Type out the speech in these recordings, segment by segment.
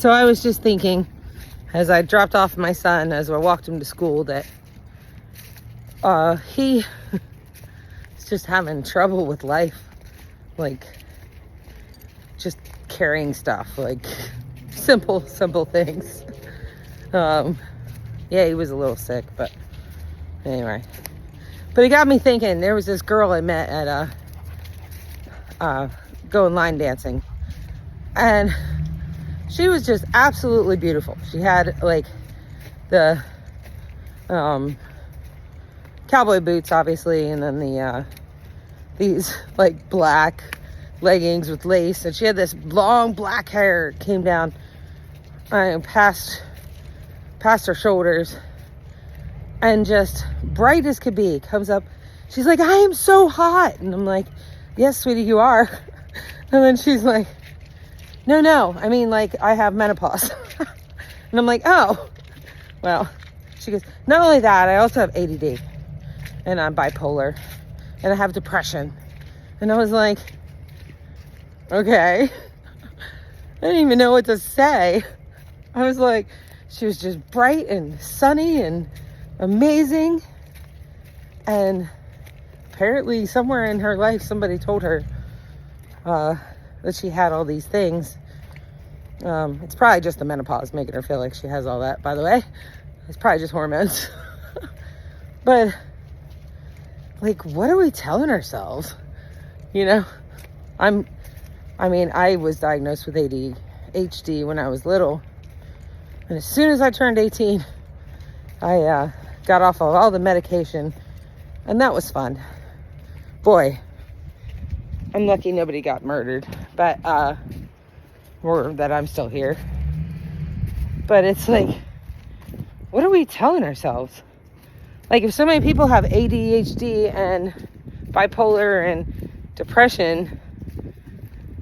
So I was just thinking, as I dropped off my son, as I walked him to school, that he is just having trouble with life. Like, just carrying stuff, like simple things. Yeah, he was a little sick, but anyway. But it got me thinking. There was this girl I met at going line dancing, and she was just absolutely beautiful. She had like the cowboy boots, obviously, and then the these like black leggings with lace, and she had this long black hair. It came down past her shoulders, and just bright as could be. Comes up, she's like, "I am so hot," and I'm like, "Yes, sweetie, you are." And then she's like, no, I mean, like, I have menopause. And I'm like, oh, well. She goes, not only that, I also have ADD, and I'm bipolar, and I have depression. And I was like, okay. I didn't even know what to say. I was like, she was just bright and sunny and amazing. And apparently somewhere in her life, somebody told her that she had all these things. It's probably just the menopause making her feel like she has all that, by the way. It's probably just hormones. But, like, what are we telling ourselves? You know? I was diagnosed with ADHD when I was little. And as soon as I turned 18, I got off of all the medication. And that was fun. Boy, I'm lucky nobody got murdered. But, or that I'm still here. But it's like, what are we telling ourselves? Like, if so many people have ADHD and bipolar and depression,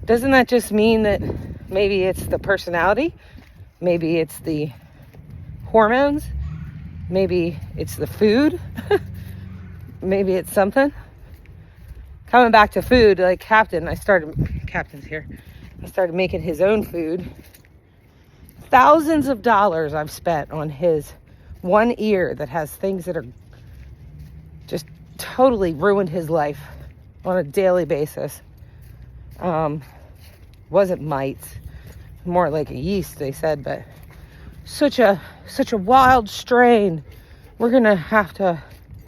doesn't that just mean that maybe it's the personality? Maybe it's the hormones? Maybe it's the food? Maybe it's something? Coming back to food, like Captain's here. I started making his own food. Thousands of dollars I've spent on his one ear that has things that are just totally ruined his life on a daily basis. Wasn't mites, more like a yeast, they said, but such a wild strain. We're gonna have to,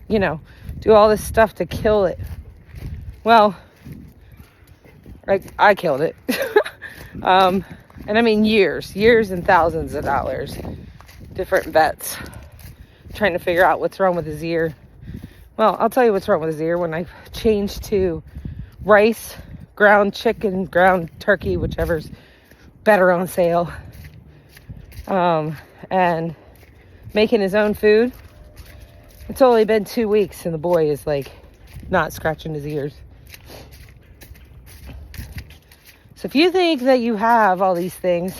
do all this stuff to kill it. Well, I killed it. And I mean years and thousands of dollars. Different vets trying to figure out what's wrong with his ear. Well, I'll tell you what's wrong with his ear. When I changed to rice, ground chicken, ground turkey, whichever's better on sale, and making his own food, it's only been 2 weeks and the boy is like not scratching his ears. So if you think that you have all these things,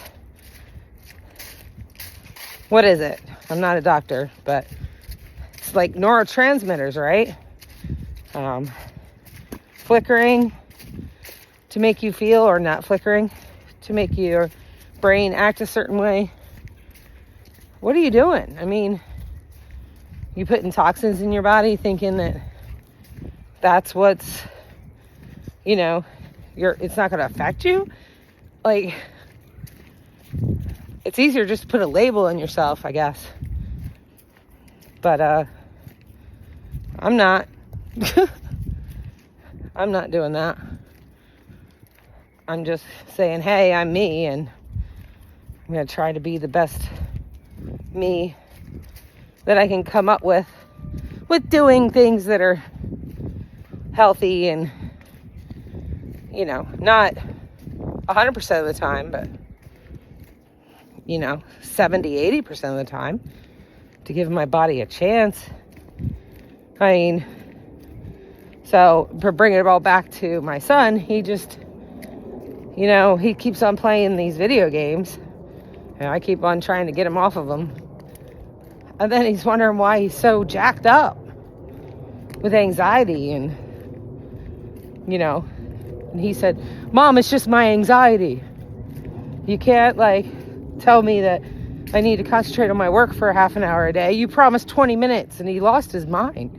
what is it? I'm not a doctor, but it's like neurotransmitters, right? Flickering to make you feel, or not flickering to make your brain act a certain way. What are you doing? I mean, you putting toxins in your body thinking that that's what's, it's not going to affect you. Like, it's easier just to put a label on yourself, I guess. But I'm not. I'm not doing that. I'm just saying, hey, I'm me, and I'm going to try to be the best me that I can come up with doing things that are healthy and, not 100% of the time, but, 70, 80% of the time, to give my body a chance. I mean, so for bringing it all back to my son, he just, he keeps on playing these video games, and I keep on trying to get him off of them. And then he's wondering why he's so jacked up with anxiety, and, and he said, Mom, it's just my anxiety. You can't, tell me that I need to concentrate on my work for half an hour a day. You promised 20 minutes, and he lost his mind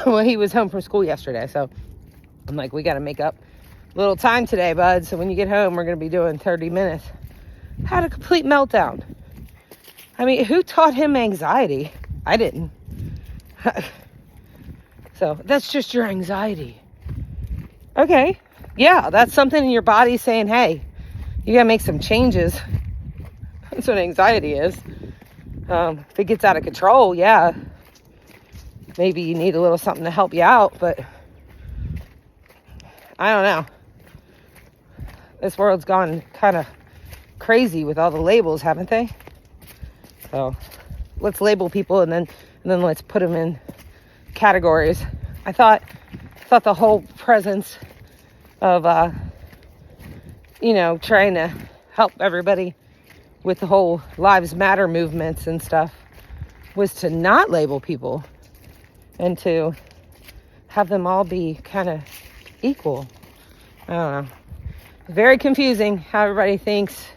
when he was home from school yesterday. So I'm like, we got to make up a little time today, bud. So when you get home, we're going to be doing 30 minutes. Had a complete meltdown. I mean, who taught him anxiety? I didn't. So that's just your anxiety. Okay. Yeah, that's something in your body saying, hey, you got to make some changes. That's what anxiety is. If it gets out of control, yeah, maybe you need a little something to help you out, but I don't know. This world's gone kind of crazy with all the labels, haven't they? So let's label people and then let's put them in categories. I thought the whole presence of trying to help everybody with the whole Lives Matter movements and stuff was to not label people and to have them all be kind of equal. I don't know. Very confusing how everybody thinks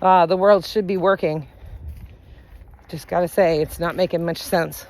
the world should be working. Just gotta say, it's not making much sense.